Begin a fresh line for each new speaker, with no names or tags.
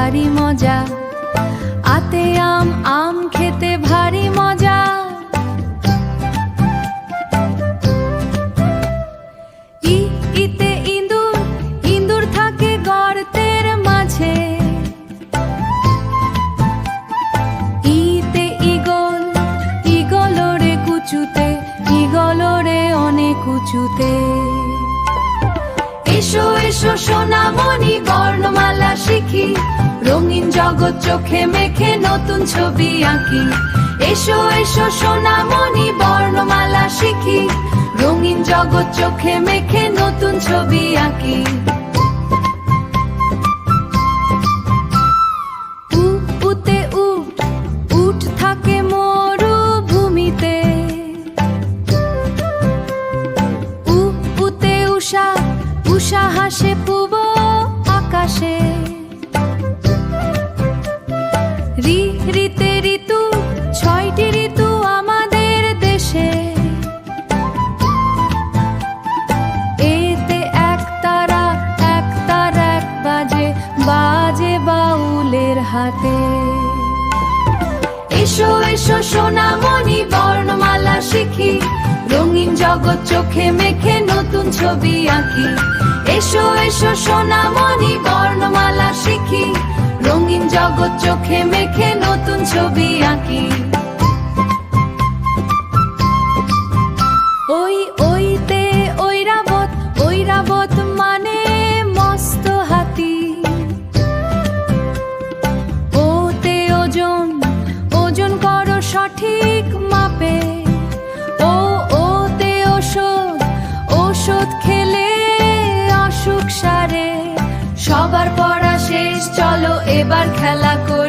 ভারী মজা, আতে আম, আম খেতে ভারী মজা। ইতে ইঁদুর, ইঁদুর থাকে গর্তের মাঝে। ইতে ঈগল, ঈগল ওড়ে কুচুতে, ঈগল ওড়ে অনেক উঁচুতে। এসো এসো সোনামণি বর্ণমালা শিখি, রঙিন জগৎ চোখে মেখে নতুন ছবি আঁকি। এসো এসো সোনামণি বর্ণমালা শিখি, রঙিন জগৎ চোখে মেখে নতুন ছবি আঁকি। উতে উট, উট থাকে মরুভূমিতে। উতে উষা, উষা হাসে পূব আকাশে। ঋতে ঋতু, 6টি ঋতু আমাদের দেশে। এতে এক তারা, এক তারা এক বাজে, বাজে বাউলের হাতে। এসো এসো সোনামণি বর্ণমালা শিখি, রঙিন জগৎ চোখে মেখে নতুন ছবি আঁকি। এসো এসো সোনামণি বর্ণমালা শিখি, রঙিন জগৎ চোখে মেখে নতুন ছবি আঁকি। ওইতে ঐরাবত, ঐরাবত মানে মস্ত হাতি। ওতে ওজন, ওজন করো সঠিক মাপে। ওতে ওষুধ, ওষুধ খেলে অসুখ সারে। সবার পড়া শেষ, চলো এবার খেলা করি।